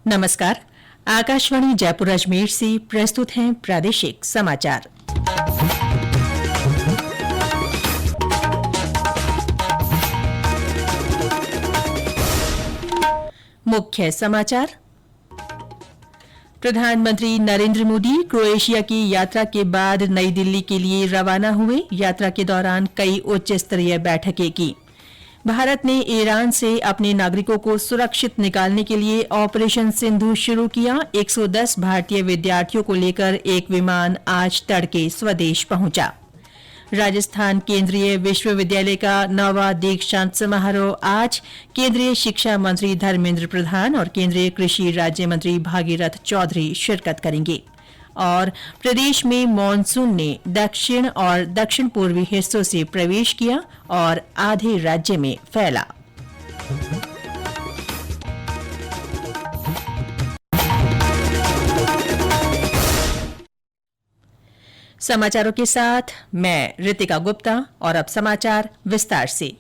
नमस्कार। आकाशवाणी जयपुर अजमेर से प्रस्तुत हैं प्रादेशिक समाचार। मुख्य समाचार। प्रधानमंत्री नरेंद्र मोदी क्रोएशिया की यात्रा के बाद नई दिल्ली के लिए रवाना हुए। यात्रा के दौरान कई उच्च स्तरीय बैठकें की। भारत ने ईरान से अपने नागरिकों को सुरक्षित निकालने के लिए ऑपरेशन सिंधु शुरू किया। 110 भारतीय विद्यार्थियों को लेकर एक विमान आज तड़के स्वदेश पहुंचा। राजस्थान केंद्रीय विश्वविद्यालय का 9वां दीक्षांत समारोह आज। केंद्रीय शिक्षा मंत्री धर्मेंद्र प्रधान और केंद्रीय कृषि राज्य मंत्री भागीरथ चौधरी शिरकत करेंगे। और प्रदेश में मानसून ने दक्षिण और दक्षिण पूर्वी हिस्सों से प्रवेश किया और आधे राज्य में फैला। समाचारों के साथ मैं रितिका गुप्ता। और अब समाचार विस्तार से।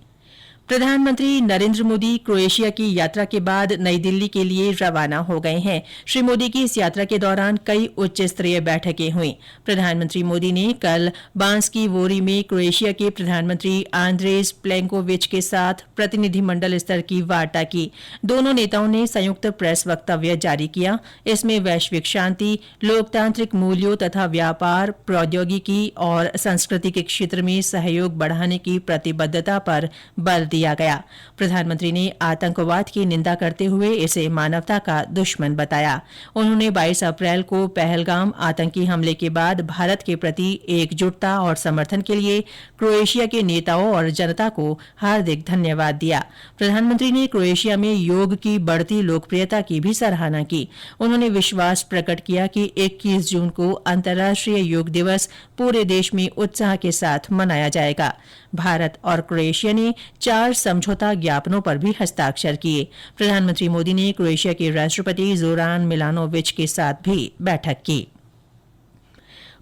प्रधानमंत्री नरेंद्र मोदी क्रोएशिया की यात्रा के बाद नई दिल्ली के लिए रवाना हो गए हैं। श्री मोदी की इस यात्रा के दौरान कई उच्च स्तरीय बैठकें हुई। प्रधानमंत्री मोदी ने कल बांसकी वोरी में क्रोएशिया के प्रधानमंत्री आंद्रेज प्लेंकोविच के साथ प्रतिनिधिमंडल स्तर की वार्ता की। दोनों नेताओं ने संयुक्त प्रेस वक्तव्य जारी किया। इसमें वैश्विक शांति, लोकतांत्रिक मूल्यों तथा व्यापार, प्रौद्योगिकी और संस्कृति के क्षेत्र में सहयोग बढ़ाने की प्रतिबद्धता पर बल दिया गया। प्रधानमंत्री ने आतंकवाद की निंदा करते हुए इसे मानवता का दुश्मन बताया। उन्होंने 22 अप्रैल को पहलगाम आतंकी हमले के बाद भारत के प्रति एकजुटता और समर्थन के लिए क्रोएशिया के नेताओं और जनता को हार्दिक धन्यवाद दिया। प्रधानमंत्री ने क्रोएशिया में योग की बढ़ती लोकप्रियता की भी सराहना की। उन्होंने विश्वास प्रकट किया कि 21 जून को अंतर्राष्ट्रीय योग दिवस पूरे देश में उत्साह के साथ मनाया जाएगा। भारत और क्रोएशिया ने 4 समझौता ज्ञापनों पर भी हस्ताक्षर किए। प्रधानमंत्री मोदी ने क्रोएशिया के राष्ट्रपति जोरान मिलानोविच के साथ भी बैठक की।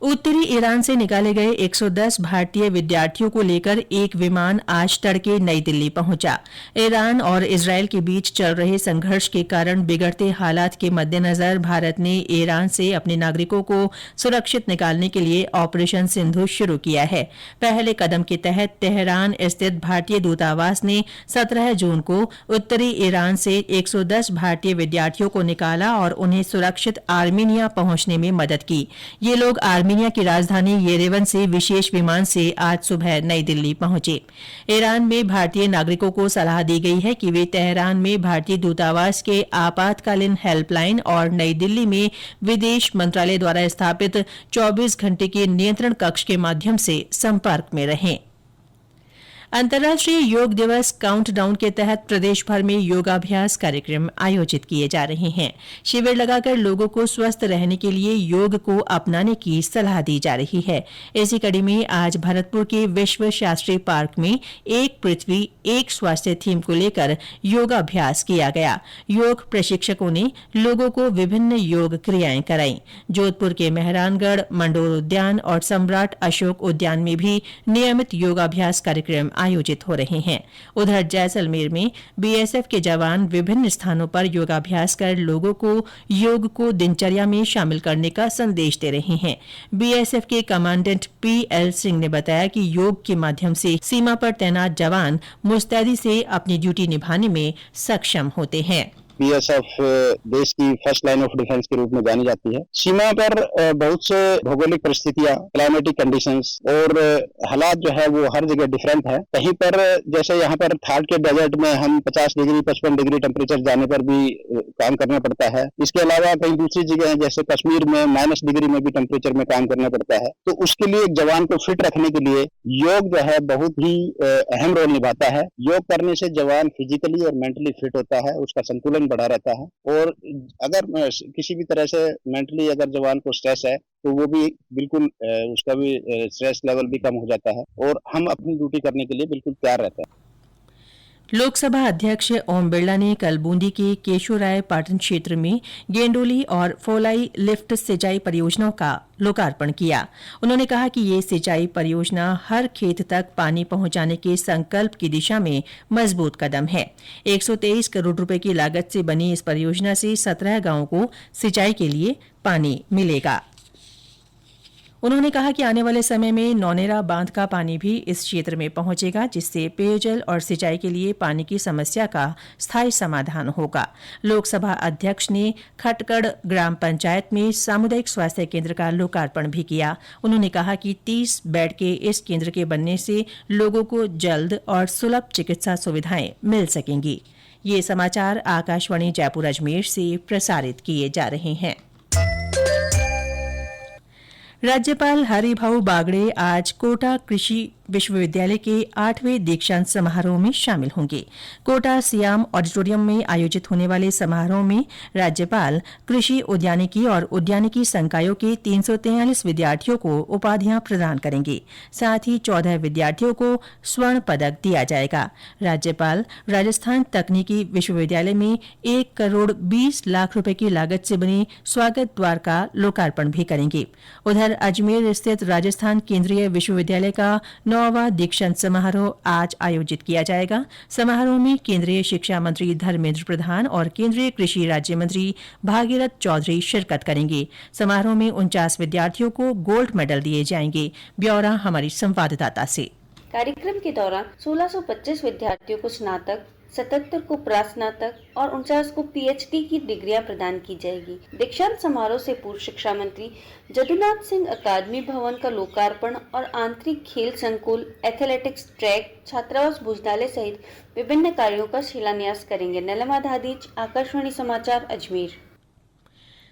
उत्तरी ईरान से निकाले गए 110 भारतीय विद्यार्थियों को लेकर एक विमान आज तड़के नई दिल्ली पहुंचा। ईरान और इजरायल के बीच चल रहे संघर्ष के कारण बिगड़ते हालात के मद्देनजर भारत ने ईरान से अपने नागरिकों को सुरक्षित निकालने के लिए ऑपरेशन सिंधु शुरू किया है। पहले कदम के तहत तेहरान स्थित भारतीय दूतावास ने 17 जून को उत्तरी ईरान से 110 भारतीय विद्यार्थियों को निकाला और उन्हें सुरक्षित आर्मीनिया पहुंचने में मदद की। ये लोग आर्मीनिया की राजधानी येरेवन से विशेष विमान से आज सुबह नई दिल्ली पहुंचे। ईरान में भारतीय नागरिकों को सलाह दी गई है कि वे तेहरान में भारतीय दूतावास के आपातकालीन हेल्पलाइन और नई दिल्ली में विदेश मंत्रालय द्वारा स्थापित 24 घंटे के नियंत्रण कक्ष के माध्यम से संपर्क में रहें। अंतर्राष्ट्रीय योग दिवस काउंटडाउन के तहत प्रदेश भर में योगाभ्यास कार्यक्रम आयोजित किए जा रहे हैं। शिविर लगाकर लोगों को स्वस्थ रहने के लिए योग को अपनाने की सलाह दी जा रही है। इसी कड़ी में आज भरतपुर के विश्व शास्त्री पार्क में एक पृथ्वी एक स्वास्थ्य थीम को लेकर योगाभ्यास किया गया। योग प्रशिक्षकों ने लोगों को विभिन्न योग क्रियाएं कराई। जोधपुर के मेहरानगढ़, मंडोर उद्यान और सम्राट अशोक उद्यान में भी नियमित योगाभ्यास कार्यक्रम आयोजित हो रहे हैं। उधर जैसलमेर में बीएसएफ के जवान विभिन्न स्थानों पर योगाभ्यास कर लोगों को योग को दिनचर्या में शामिल करने का संदेश दे रहे हैं। बीएसएफ के कमांडेंट पीएल सिंह ने बताया कि योग के माध्यम से सीमा पर तैनात जवान मुस्तैदी से अपनी ड्यूटी निभाने में सक्षम होते हैं। बीएसएफ देश की फर्स्ट लाइन ऑफ डिफेंस के रूप में जानी जाती है। सीमा पर बहुत से भौगोलिक परिस्थितियां, क्लाइमेटिक कंडीशंस और हालात जो है वो हर जगह डिफरेंट है। कहीं पर जैसे यहाँ पर थार के डेजर्ट में हम 50 डिग्री 55 डिग्री टेम्परेचर जाने पर भी काम करना पड़ता है। इसके अलावा कहीं दूसरी जगह जैसे कश्मीर में -डिग्री में भी टेम्परेचर में काम करना पड़ता है। तो उसके लिए एक जवान को फिट रखने के लिए योग जो है बहुत ही अहम रोल निभाता है। योग करने से जवान फिजिकली और मेंटली फिट होता है, उसका संतुलन बढ़ा रहता है। और अगर किसी भी तरह से मेंटली अगर जवान को स्ट्रेस है तो वो भी बिल्कुल उसका भी स्ट्रेस लेवल भी कम हो जाता है और हम अपनी ड्यूटी करने के लिए बिल्कुल तैयार रहते हैं। लोकसभा अध्यक्ष ओम बिरला ने कल बूंदी के केशोराय पाटन क्षेत्र में गेंडोली और फोलाई लिफ्ट सिंचाई परियोजनाओं का लोकार्पण किया। उन्होंने कहा कि ये सिंचाई परियोजना हर खेत तक पानी पहुंचाने के संकल्प की दिशा में मजबूत कदम है। 123 करोड़ रुपए की लागत से बनी इस परियोजना से 17 गांवों को सिंचाई के लिए पानी मिलेगा। उन्होंने कहा कि आने वाले समय में नौनेरा बांध का पानी भी इस क्षेत्र में पहुंचेगा, जिससे पेयजल और सिंचाई के लिए पानी की समस्या का स्थायी समाधान होगा। लोकसभा अध्यक्ष ने खटकड़ ग्राम पंचायत में सामुदायिक स्वास्थ्य केंद्र का लोकार्पण भी किया। उन्होंने कहा कि 30 बेड के इस केंद्र के बनने से लोगों को जल्द और सुलभ चिकित्सा सुविधाएं मिल सकेंगी। ये समाचार आकाशवाणी जयपुर अजमेर से प्रसारित किए जा रहे हैं। राज्यपाल हरिभाऊ बागड़े आज कोटा कृषि विश्वविद्यालय के 8वें दीक्षांत समारोह में शामिल होंगे। कोटा सियाम ऑडिटोरियम में आयोजित होने वाले समारोह में राज्यपाल कृषि उद्यानिकी और उद्यानिकी संकायों के 343 विद्यार्थियों को उपाधियां प्रदान करेंगे। साथ ही 14 विद्यार्थियों को स्वर्ण पदक दिया जाएगा। राज्यपाल राजस्थान तकनीकी विश्वविद्यालय में 1 करोड़ 20 लाख रुपए की लागत से बने स्वागत द्वार का लोकार्पण भी करेंगे। उधर अजमेर स्थित राजस्थान केंद्रीय विश्वविद्यालय का 9वां दीक्षांत समारोह आज आयोजित किया जाएगा। समारोह में केंद्रीय शिक्षा मंत्री धर्मेंद्र प्रधान और केंद्रीय कृषि राज्य मंत्री भागीरथ चौधरी शिरकत करेंगे। समारोह में 49 विद्यार्थियों को गोल्ड मेडल दिए जाएंगे। ब्यौरा हमारी संवाददाता से। कार्यक्रम के दौरान 1625 विद्यार्थियों को स्नातक, 77 को प्रास्नातक और 49 को पीएचडी की डिग्रियां प्रदान की जाएगी। दीक्षांत समारोह से पूर्व शिक्षा मंत्री जदुनाथ सिंह अकादमी भवन का लोकार्पण और आंतरिक खेल संकुल, एथलेटिक्स ट्रैक, छात्रावास भोजनालय सहित विभिन्न कार्यों का शिलान्यास करेंगे। नीलिमा धादीज, आकाशवाणी समाचार, अजमेर।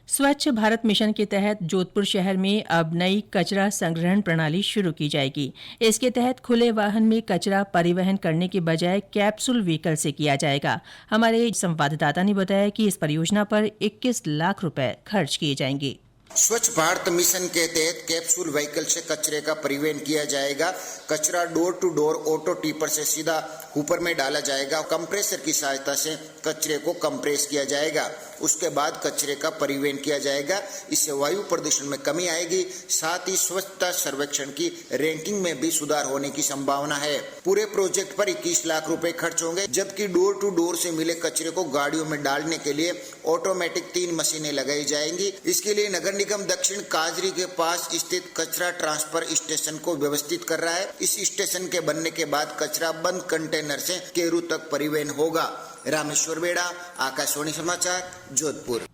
स्वच्छ भारत मिशन के तहत जोधपुर शहर में अब नई कचरा संग्रहण प्रणाली शुरू की जाएगी। इसके तहत खुले वाहन में कचरा परिवहन करने के बजाय कैप्सूल व्हीकल से किया जाएगा। हमारे संवाददाता ने बताया कि इस परियोजना पर 21 लाख रुपए खर्च किए जाएंगे। स्वच्छ भारत मिशन के तहत कैप्सूल व्हीकल से कचरे का परिवहन किया जाएगा। कचरा door to door auto tipper से सीधा ऊपर में डाला जाएगा। कंप्रेसर की सहायता से कचरे को कंप्रेस किया जाएगा। उसके बाद कचरे का परिवहन किया जाएगा। इससे वायु प्रदूषण में कमी आएगी। साथ ही स्वच्छता सर्वेक्षण की रैंकिंग में भी सुधार होने की संभावना है। पूरे प्रोजेक्ट पर 21 लाख रुपए खर्च होंगे, जबकि डोर टू डोर से मिले कचरे को गाड़ियों में डालने के लिए ऑटोमेटिक 3 मशीनें लगाई जाएंगी। इसके लिए नगर निगम दक्षिण काजरी के पास स्थित कचरा ट्रांसफर स्टेशन को व्यवस्थित कर रहा है। इस स्टेशन के बनने के बाद कचरा बंद कंटेनर से केरू तक परिवहन होगा। रामेश्वर बेड़ा, आकाशवाणी समाचार, जोधपुर।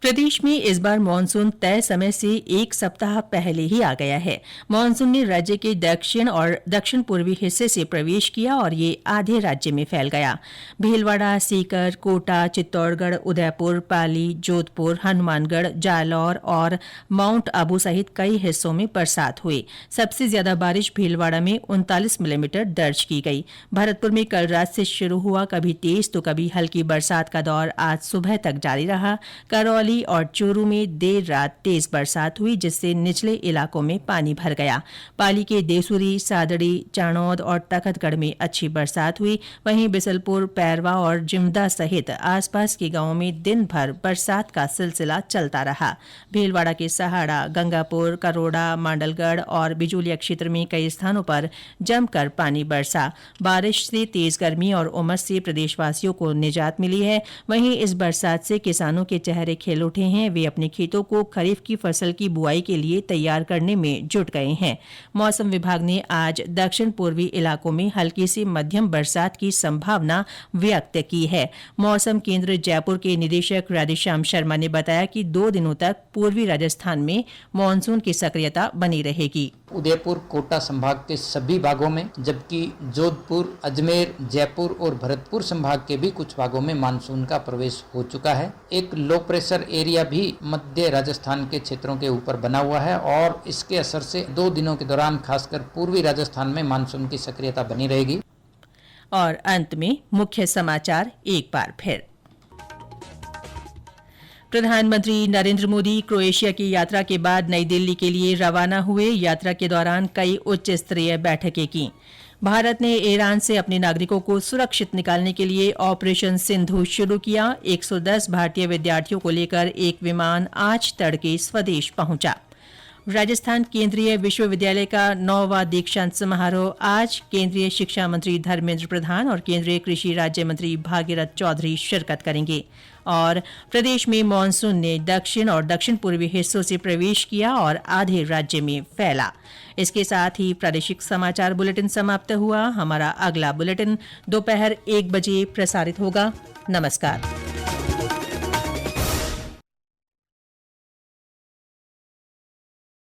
प्रदेश में इस बार मानसून तय समय से 1 सप्ताह पहले ही आ गया है। मानसून ने राज्य के दक्षिण और दक्षिण पूर्वी हिस्से से प्रवेश किया और ये आधे राज्य में फैल गया। भीलवाड़ा, सीकर, कोटा, चित्तौड़गढ़, उदयपुर, पाली, जोधपुर, हनुमानगढ़, जालौर और माउंट आबू सहित कई हिस्सों में बरसात हुई। सबसे ज्यादा बारिश भीलवाड़ा में 39 मिलीमीटर दर्ज की गई। भरतपुर में कल रात से शुरू हुआ कभी तेज तो कभी हल्की बरसात का दौर आज सुबह तक जारी रहा। करौली और चूरू में देर रात तेज बरसात हुई, जिससे निचले इलाकों में पानी भर गया। पाली के देसुरी, सादड़ी, चाणौद और तखतगढ़ में अच्छी बरसात हुई। वहीं बिसलपुर, पैरवा और जिमदा सहित आसपास के गांवों में दिन भर बरसात का सिलसिला चलता रहा। भीलवाड़ा के सहाड़ा, गंगापुर, करोड़ा, मांडलगढ़ और बिजूलिया क्षेत्र में कई स्थानों पर जमकर पानी बरसा। बारिश से तेज गर्मी और उमस से प्रदेशवासियों को निजात मिली है। वहीं इस बरसात से किसानों के चेहरे खिल उठे हैं। वे अपने खेतों को खरीफ की फसल की बुआई के लिए तैयार करने में जुट गए हैं। मौसम विभाग ने आज दक्षिण पूर्वी इलाकों में हल्की से मध्यम बरसात की संभावना व्यक्त की है। मौसम केंद्र जयपुर के निदेशक राधेश्याम शर्मा ने बताया कि 2 दिनों तक पूर्वी राजस्थान में मानसून की सक्रियता बनी रहेगी। उदयपुर, कोटा संभाग के सभी भागों में, जबकि जोधपुर, अजमेर, जयपुर और भरतपुर संभाग के भी कुछ भागों में मानसून का प्रवेश हो चुका है। एक लो प्रेशर एरिया भी मध्य राजस्थान के क्षेत्रों के ऊपर बना हुआ है और इसके असर से 2 दिनों के दौरान खासकर पूर्वी राजस्थान में मानसून की सक्रियता बनी रहेगी। और अंत में मुख्य समाचार एक बार फिर। प्रधानमंत्री नरेंद्र मोदी क्रोएशिया की यात्रा के बाद नई दिल्ली के लिए रवाना हुए। यात्रा के दौरान कई उच्च स्तरीय बैठकें की। भारत ने ईरान से अपने नागरिकों को सुरक्षित निकालने के लिए ऑपरेशन सिंधु शुरू किया। 110 भारतीय विद्यार्थियों को लेकर एक विमान आज तड़के स्वदेश पहुंचा। राजस्थान केंद्रीय विश्वविद्यालय का 9वां दीक्षांत समारोह आज। केंद्रीय शिक्षा मंत्री धर्मेंद्र प्रधान और केंद्रीय कृषि राज्य मंत्री भागीरथ चौधरी शिरकत करेंगे। और प्रदेश में मानसून ने दक्षिण और दक्षिण पूर्वी हिस्सों से प्रवेश किया और आधे राज्य में फैला। इसके साथ ही प्रादेशिक समाचार बुलेटिन समाप्त हुआ। हमारा अगला बुलेटिन दोपहर 1 बजे प्रसारित होगा। नमस्कार।